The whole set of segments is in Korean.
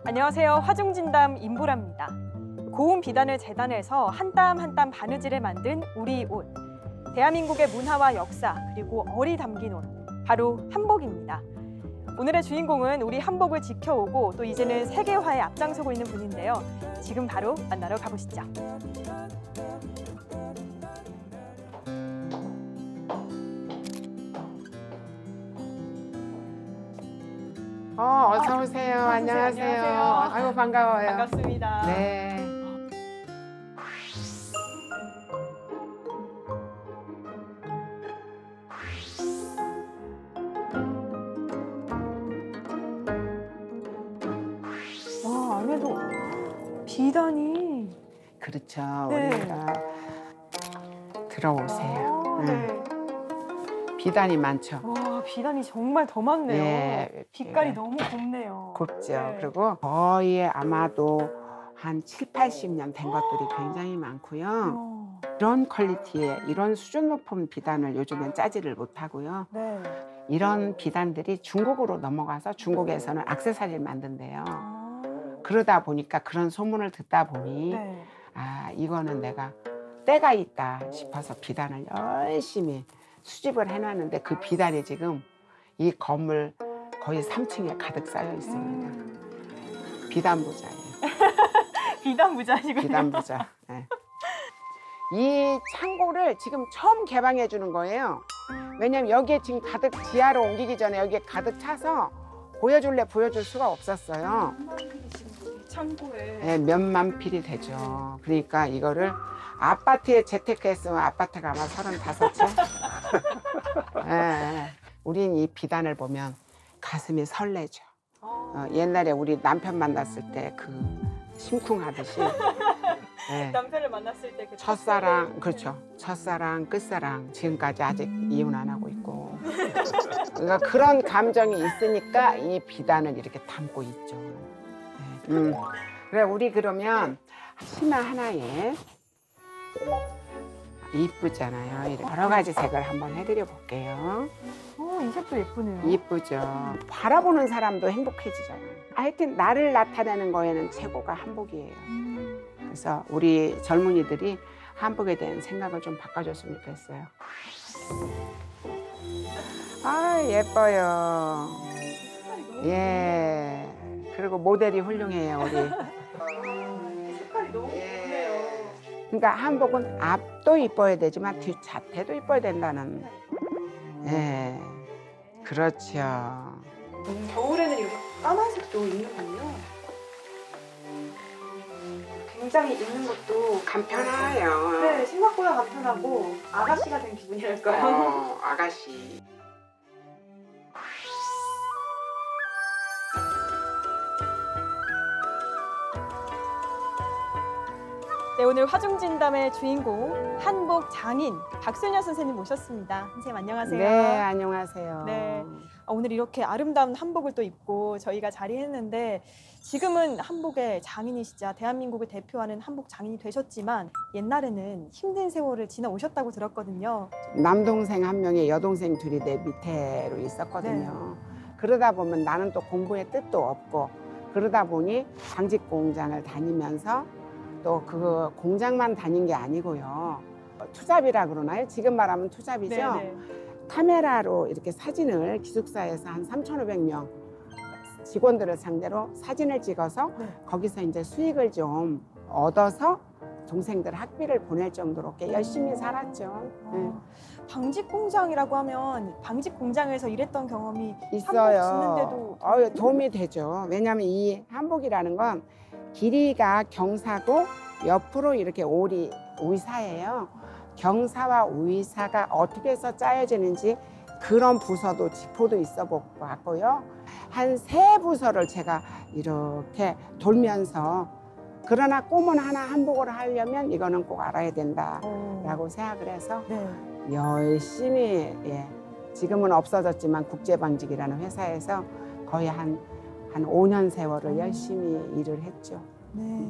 안녕하세요. 화중진담 임보라입니다. 고운 비단을 재단해서 한 땀 한 땀 바느질을 만든 우리 옷. 대한민국의 문화와 역사 그리고 얼이 담긴 옷. 바로 한복입니다. 오늘의 주인공은 우리 한복을 지켜오고 또 이제는 세계화에 앞장서고 있는 분인데요. 지금 바로 만나러 가보시죠. 어서 오세요. 안녕하세요. 아이고 반가워요. 반갑습니다. 네. 와, 안에도 비단이. 그렇죠. 네. 우리가 들어오세요. 네. 비단이 많죠. 와, 비단이 정말 더 많네요. 네. 빛깔이 너무 곱네요. 곱죠. 네. 그리고 거의 아마도 한 7, 80년 된 것들이 굉장히 많고요. 이런 퀄리티의 이런 수준 높은 비단을 요즘엔 짜지를 못하고요. 네. 이런 비단들이 중국으로 넘어가서 중국에서는 액세서리를 만든대요. 그러다 보니까 그런 소문을 듣다 보니 네. 아, 이거는 내가 때가 있다 싶어서 비단을 열심히 수집을 해놨는데 그 비단이 지금 이 건물 거의 3층에 가득 쌓여 있습니다. 비단 부자예요. 비단 부자시군요. 비단 부자. 네. 이 창고를 지금 처음 개방해 주는 거예요. 왜냐면 여기에 지금 가득 지하로 옮기기 전에 여기에 가득 차서 보여줄 수가 없었어요. 창고에. 네, 몇만 필이 되죠. 그러니까 이거를 아파트에 재테크했으면 아파트가 아마 35채. 네, 우린 이 비단을 보면 가슴이 설레죠. 옛날에 우리 남편 만났을 때 그 심쿵하듯이. 네. 남편을 만났을 때 그 첫사랑, 그렇죠. 첫사랑, 끝사랑 지금까지 아직 이혼 안 하고 있고. 그러니까 그런 감정이 있으니까 이 비단을 이렇게 담고 있죠. 네. 그래 우리 그러면 치마 하나에 이쁘잖아요. 이렇게 여러 가지 색을 한번 해드려 볼게요. 이 색도 예쁘네요. 이쁘죠. 바라보는 사람도 행복해지잖아요. 하여튼 나를 나타내는 거에는 최고가 한복이에요. 그래서 우리 젊은이들이 한복에 대한 생각을 좀 바꿔줬으면 좋겠어요. 아, 예뻐요. 예. 그리고 모델이 훌륭해요, 우리. 색깔이 너무 예쁘네요. 그러니까 한복은 앞도 이뻐야 되지만 뒤 자태도 이뻐야 된다는. 예. 그렇죠. 겨울에는 이렇게 까만색도 입는군요. 굉장히 입는 것도 간편해요. 네, 생각보다 간편하고 아가씨가 된 기분이랄까요? 아가씨. 네, 오늘 화중진담의 주인공 한복 장인 박소녀 선생님 모셨습니다. 선생님 안녕하세요. 네, 안녕하세요. 네, 오늘 이렇게 아름다운 한복을 또 입고 저희가 자리했는데 지금은 한복의 장인이시자 대한민국을 대표하는 한복 장인이 되셨지만 옛날에는 힘든 세월을 지나오셨다고 들었거든요. 남동생 한 명에 여동생 둘이 내 밑에로 있었거든요. 그러다 보면 나는 또 공부에 뜻도 없고 그러다 보니 장직 공장을 다니면서 또 그 공장만 다닌 게 아니고요. 투잡이라 그러나요? 지금 말하면 투잡이죠. 네네. 카메라로 이렇게 사진을 기숙사에서 한 3,500명 직원들을 상대로 사진을 찍어서 거기서 이제 수익을 좀 얻어서 동생들 학비를 보낼 정도로 꽤 열심히 살았죠. 방직 공장이라고 하면 방직 공장에서 일했던 경험이 있어요. 한복 짓는데도 도움이 되죠. 왜냐하면 이 한복이라는 건 길이가 경사고 옆으로 이렇게 올이 의사예요. 경사와 의사가 어떻게 해서 짜여지는지 그런 부서도 지포도 있어 봤고요. 한 3부서를 제가 이렇게 돌면서 그러나 꿈은 하나 한복을 하려면 이거는 꼭 알아야 된다라고 생각을 해서 열심히 지금은 없어졌지만 국제방직이라는 회사에서 거의 한 5년 세월을 열심히 일을 했죠. 네.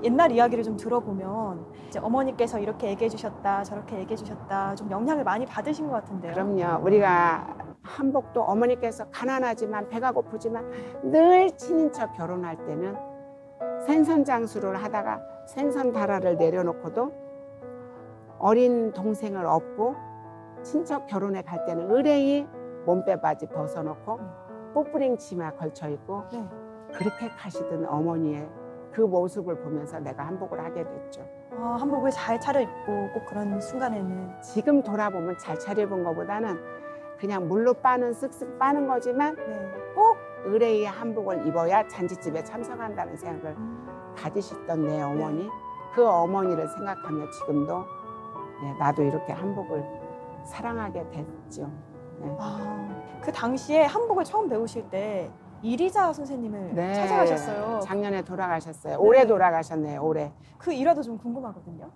옛날 이야기를 좀 들어보면 이제 어머니께서 이렇게 얘기해 주셨다, 저렇게 얘기해 주셨다, 좀 영향을 많이 받으신 것 같은데요. 그럼요. 우리가 한복도 어머니께서 가난하지만 배가 고프지만 늘 친인척 결혼할 때는 생선 장수를 하다가 생선 다라를 내려놓고도 어린 동생을 업고 친척 결혼에 갈 때는 의뢰이 몸빼 바지 벗어놓고 뽀뿌링 치마 걸쳐 입고 네. 그렇게 가시던 어머니의 그 모습을 보면서 내가 한복을 하게 됐죠. 한복을 잘 차려입고 꼭 그런 순간에는 지금 돌아보면 잘 차려입은 것보다는 그냥 물로 빠는 쓱쓱 빠는 거지만 네. 꼭 의뢰의 한복을 입어야 잔치집에 참석한다는 생각을 가지셨던 내 어머니, 그 어머니를 생각하며 지금도 나도 이렇게 한복을 사랑하게 됐죠. 네. 그 당시에 한복을 처음 배우실 때 이리자 선생님을 찾아가셨어요. 작년에 돌아가셨어요. 올해 돌아가셨네요. 올해. 그 일화도 좀 궁금하거든요.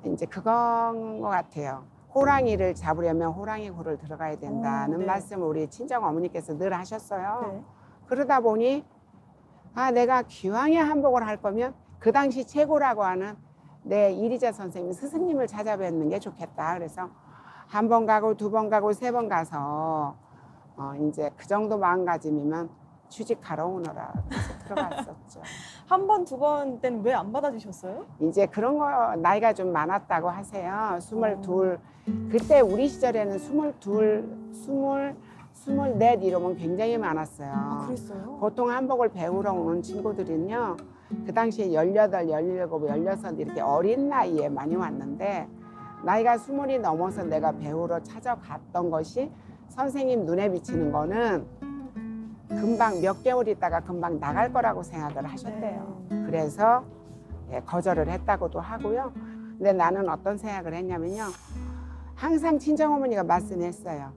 이제 그건 것 같아요. 호랑이를 잡으려면 호랑이 굴을 들어가야 된다는 네. 말씀을 우리 친정 어머니께서 늘 하셨어요. 네. 그러다 보니 내가 기왕에 한복을 할 거면 그 당시 최고라고 하는 내 이리자 선생님 스승님을 찾아뵙는 게 좋겠다. 그래서 한 번 가고 두 번 가고 세 번 가서 이제 그 정도 마음가짐이면 취직하러 오너라. 그래서 들어갔었죠. 한 번, 두 번 때는 왜 안 받아주셨어요? 이제 그런 거 나이가 좀 많았다고 하세요. 22. 그때 우리 시절에는 22, 20, 24 이러면 굉장히 많았어요. 그랬어요? 보통 한복을 배우러 오는 친구들은요. 그 당시에 18, 17, 16 이렇게 어린 나이에 많이 왔는데 나이가 20이 넘어서 내가 배우러 찾아갔던 것이 선생님 눈에 비치는 거는 금방 몇 개월 있다가 금방 나갈 거라고 생각을 하셨대요. 그래서 거절을 했다고도 하고요. 근데 나는 어떤 생각을 했냐면요. 항상 친정어머니가 말씀했어요.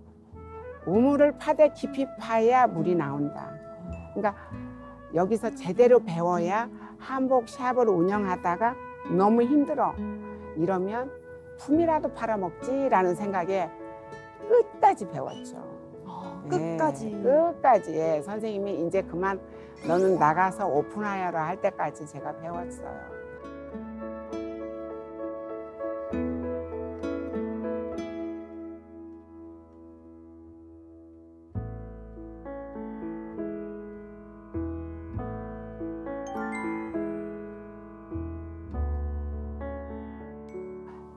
우물을 파되 깊이 파야 물이 나온다. 그러니까 여기서 제대로 배워야 한복 샵을 운영하다가 너무 힘들어. 이러면 품이라도 팔아먹지라는 생각에 끝까지 배웠죠. 끝까지. 끝까지. 선생님이 이제 그만 너는 나가서 오픈하여라 할 때까지 제가 배웠어요.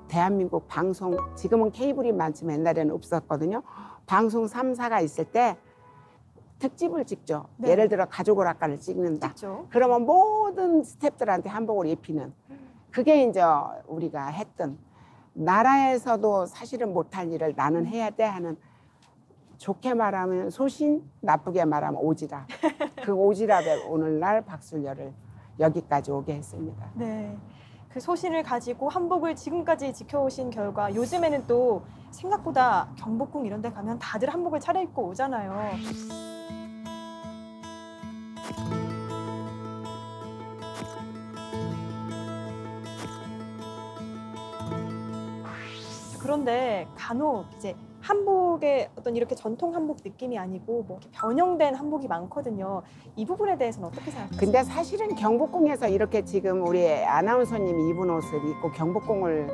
대한민국 방송, 지금은 케이블이 많지만 옛날에는 없었거든요. 방송 3사가 있을 때 특집을 찍죠. 네. 예를 들어 가족 오락관을 찍는다. 찍죠. 그러면 모든 스태프들한테 한복을 입히는. 그게 이제 우리가 했던, 나라에서도 사실은 못할 일을 나는 해야 돼 하는, 좋게 말하면 소신, 나쁘게 말하면 오지랖. 그 오지랖에 오늘날 박술녀를 여기까지 오게 했습니다. 네. 그 소신을 가지고 한복을 지금까지 지켜오신 결과 요즘에는 또 생각보다 경복궁 이런 데 가면 다들 한복을 차려입고 오잖아요. 그런데 간혹 이제 한복의 어떤 이렇게 전통 한복 느낌이 아니고 뭐 이렇게 변형된 한복이 많거든요. 이 부분에 대해서는 어떻게 생각하세요? 근데 사실은 경복궁에서 이렇게 지금 우리 아나운서님이 입은 옷을 입고 경복궁을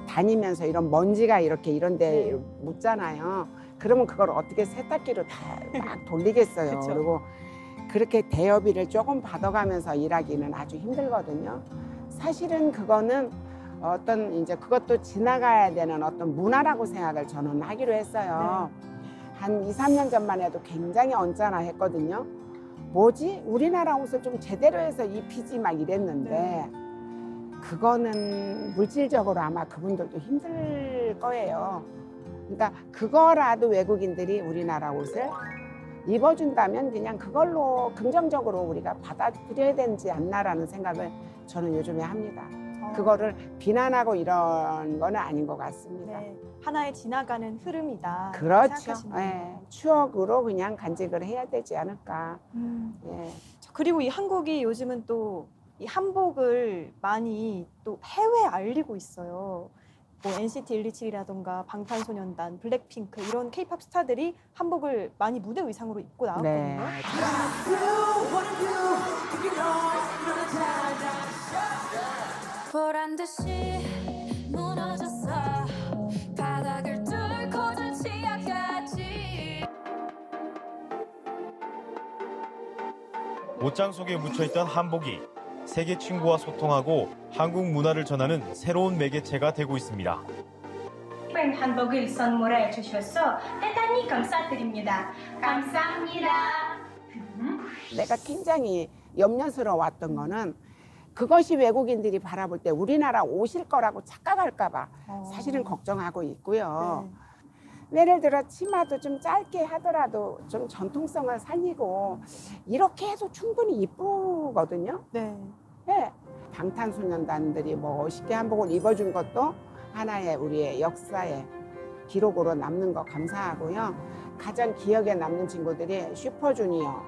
다니면서 이런 먼지가 이렇게 이런 데 묻잖아요. 그러면 그걸 어떻게 세탁기로 다 막 돌리겠어요. 그쵸. 그리고 그렇게 대여비를 조금 받아가면서 일하기는 아주 힘들거든요. 사실은 그거는 어떤 이제 그것도 지나가야 되는 어떤 문화라고 생각을 저는 하기로 했어요. 한 2, 3년 전만 해도 굉장히 언짢아 했거든요. 뭐지? 우리나라 옷을 좀 제대로 해서 입히지 막 이랬는데 그거는 물질적으로 아마 그분들도 힘들 거예요. 그러니까 그거라도 외국인들이 우리나라 옷을 입어준다면 그냥 그걸로 긍정적으로 우리가 받아들여야 되지 않나라는 생각을 저는 요즘에 합니다. 그거를 비난하고 이런 건 아닌 것 같습니다. 네, 하나의 지나가는 흐름이다. 그렇죠. 생각하시는 예, 거예요. 추억으로 그냥 간직을 해야 되지 않을까. 예. 그리고 이 한국이 요즘은 또 이 한복을 많이 또 해외에 알리고 있어요. 뭐 NCT 127이라던가 방탄소년단, 블랙핑크 이런 K-팝 스타들이 한복을 많이 무대 의상으로 입고 나왔거든요. 네. 보란 듯이 무너졌어 바닥을 뚫고 전 치아까지. 옷장 속에 묻혀있던 한복이 세계 친구와 소통하고 한국 문화를 전하는 새로운 매개체가 되고 있습니다. 한복을 선물해 주셔서 대단히 감사드립니다. 감사합니다. 내가 굉장히 염려스러웠던 거는 그것이 외국인들이 바라볼 때 우리나라 옷일 거라고 착각할까 봐 사실은 걱정하고 있고요. 예를 들어 치마도 좀 짧게 하더라도 좀 전통성을 살리고 이렇게 해도 충분히 이쁘거든요. 네. 네. 방탄소년단들이 멋있게 한복을 입어준 것도 하나의 우리의 역사의 기록으로 남는 거 감사하고요. 가장 기억에 남는 친구들이 슈퍼주니어,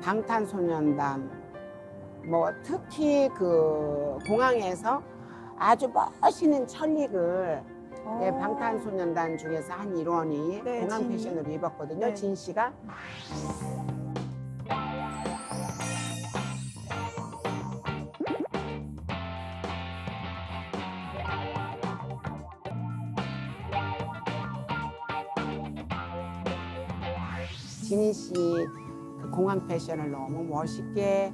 방탄소년단, 뭐 특히 그 공항에서 아주 멋있는 천릭을 예, 방탄소년단 중에서 한 일원이 네, 공항 진이. 패션으로 입었거든요. 네. 진 씨가. 진희 씨 그 공항 패션을 너무 멋있게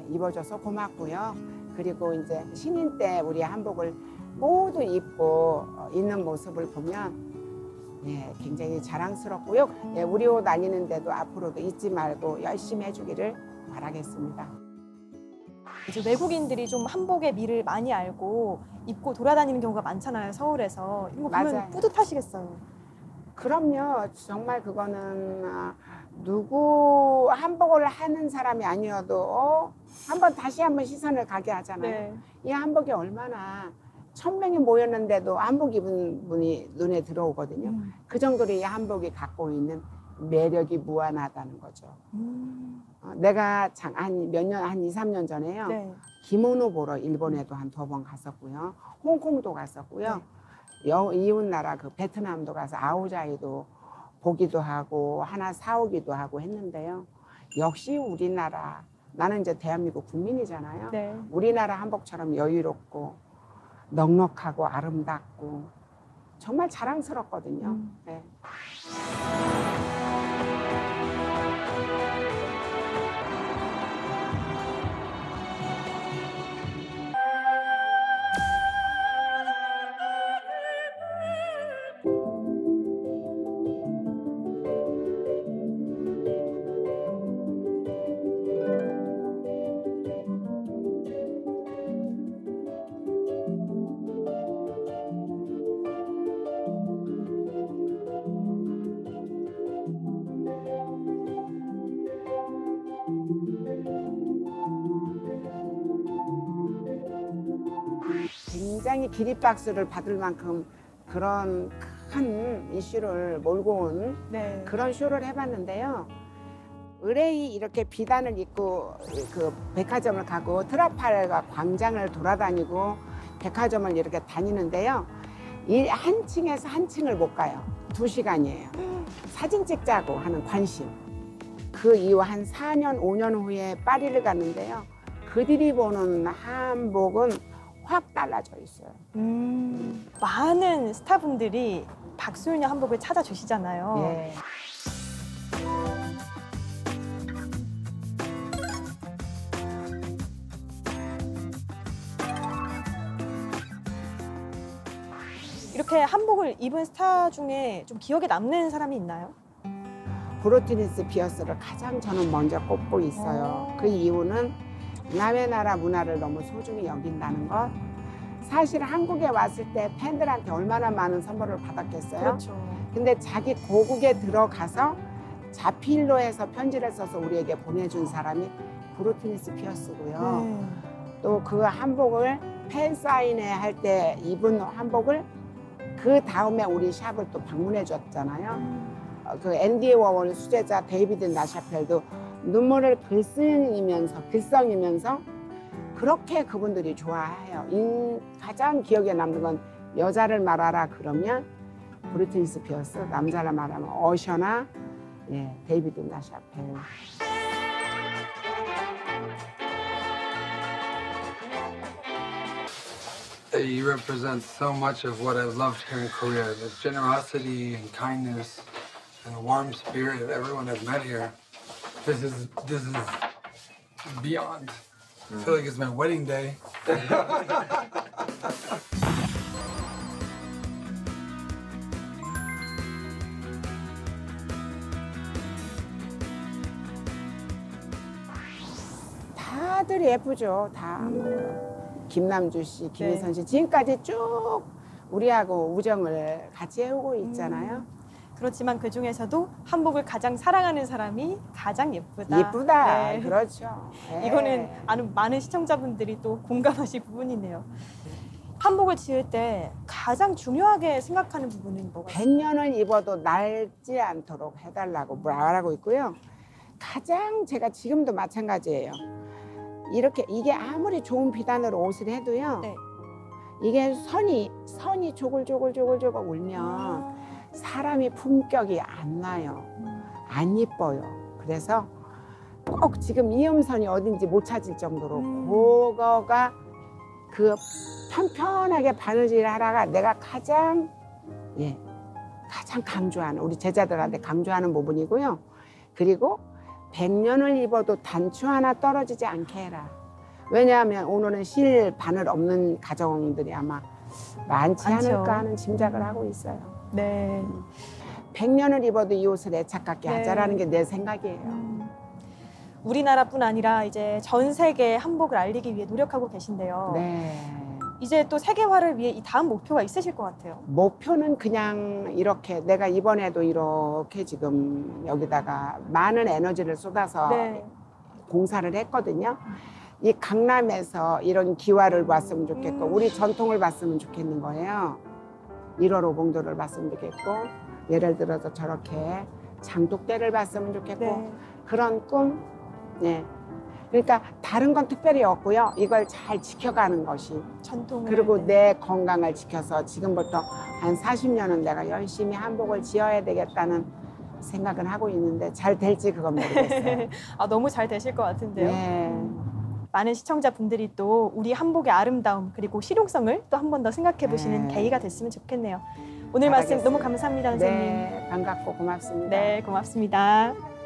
입어줘서 고맙고요. 그리고 이제 신인 때 우리 한복을 모두 입고 있는 모습을 보면 예, 굉장히 자랑스럽고요. 예, 우리 옷 다니는데도 앞으로도 잊지 말고 열심히 해주기를 바라겠습니다. 이제 외국인들이 좀 한복의 미를 많이 알고 입고 돌아다니는 경우가 많잖아요, 서울에서. 이거 보면 맞아요. 뿌듯하시겠어요. 그럼요. 정말 그거는 누구 한복을 하는 사람이 아니어도 다시 한번 시선을 가게 하잖아요. 네. 이 한복이 얼마나 1000명이 모였는데도 한복 입은 분이 눈에 들어오거든요. 그 정도로 이 한복이 갖고 있는 매력이 무한하다는 거죠. 내가 한 2, 3년 전에요. 네. 기모노 보러 일본에도 한 2번 갔었고요. 홍콩도 갔었고요. 이웃 나라 그 베트남도 가서 아오자이도 보기도 하고 하나 사오기도 하고 했는데요. 역시 우리나라, 나는 이제 대한민국 국민이잖아요. 네. 우리나라 한복처럼 여유롭고 넉넉하고 아름답고 정말 자랑스럽거든요. 네. 굉장히 기립박수를 받을 만큼 그런 큰 이슈를 몰고 온 네. 그런 쇼를 해봤는데요. 의뢰이 이렇게 비단을 입고 그 백화점을 가고 트라팔가 광장을 돌아다니고 백화점을 이렇게 다니는데요. 이 한 층에서 한 층을 못 가요. 2시간이에요. 사진 찍자고 하는 관심. 그 이후 한 4년, 5년 후에 파리를 갔는데요. 그들이 보는 한복은 확 달라져 있어요. 많은 스타분들이 박소윤의 한복을 찾아주시잖아요. 예. 이렇게 한복을 입은 스타 중에 좀 기억에 남는 사람이 있나요? 브리트니 스피어스를 가장 저는 먼저 꼽고 있어요. 그 이유는 남의 나라 문화를 너무 소중히 여긴다는 것. 사실 한국에 왔을 때 팬들한테 얼마나 많은 선물을 받았겠어요. 그렇죠. 근데 자기 고국에 들어가서 자필로 해서 편지를 써서 우리에게 보내준 사람이 브리트니 스피어스고요. 네. 또 그 한복을 팬 사인회 할 때 입은 한복을 그 다음에 우리 샵을 또 방문해 줬잖아요. 그 앤디 워홀 수제자 데이비드 나샤펠도 눈물을 글썽이면서 그렇게 그분들이 좋아해요. 가장 기억에 남는 건 여자를 말하라 그러면 브리트니 스피어스, 남자를 말하면 어셔나 데이비드 나샤펠. They represent so much of what I've loved here in Korea. The generosity and kindness and the warm spirit of everyone I've met here. This is beyond. I feel like it's my wedding day. 다들 예쁘죠. 다. 김남주 씨, 김희선 씨 지금까지 쭉 우리하고 우정을 같이 해오고 있잖아요. 그렇지만 그 중에서도 한복을 가장 사랑하는 사람이 가장 예쁘다. 예쁘다. 네. 그렇죠. 예. 이거는 많은 시청자분들이 또 공감하실 부분이네요. 한복을 지을 때 가장 중요하게 생각하는 부분은 뭐가 있어요? 100년을 입어도 낡지 않도록 해달라고 말하고 있고요. 가장 제가 지금도 마찬가지예요. 이게 아무리 좋은 비단으로 옷을 해도요. 네. 이게 선이 조글조글 울면 사람이 품격이 안 나요. 안 이뻐요. 그래서 꼭 지금 이음선이 어딘지 못 찾을 정도로 그거가 그 편편하게 바느질 하다가 내가 가장 강조하는 우리 제자들한테 강조하는 부분이고요. 그리고 100년을 입어도 단추 하나 떨어지지 않게 해라. 왜냐하면 오늘은 실 바늘 없는 가정들이 아마 많지 많죠. 않을까 하는 짐작을 하고 있어요. 네. 100년을 입어도 이 옷을 애착같게 네. 하자라는 게 내 생각이에요. 우리나라뿐 아니라 이제 전 세계에 한복을 알리기 위해 노력하고 계신데요. 네. 이제 또 세계화를 위해 이 다음 목표가 있으실 것 같아요. 목표는 그냥 이렇게 내가 이번에도 이렇게 지금 여기다가 많은 에너지를 쏟아서 네. 공사를 했거든요. 이 강남에서 이런 기와를 봤으면 좋겠고 우리 전통을 봤으면 좋겠는 거예요. 1월 오봉도를 봤으면 좋겠고 예를 들어서 저렇게 장독대를 봤으면 좋겠고 네. 그런 꿈. 네. 그러니까 다른 건 특별히 없고요. 이걸 잘 지켜가는 것이 전통을. 그리고 내 건강을 지켜서 지금부터 한 40년은 내가 열심히 한복을 지어야 되겠다는 생각은 하고 있는데 잘 될지 그건 모르겠어요. 너무 잘 되실 것 같은데요. 네. 많은 시청자분들이 또 우리 한복의 아름다움 그리고 실용성을 또 한 번 더 생각해 보시는 네. 계기가 됐으면 좋겠네요. 오늘 말씀 알겠습니다. 너무 감사합니다, 선생님. 네, 반갑고 고맙습니다. 네, 고맙습니다.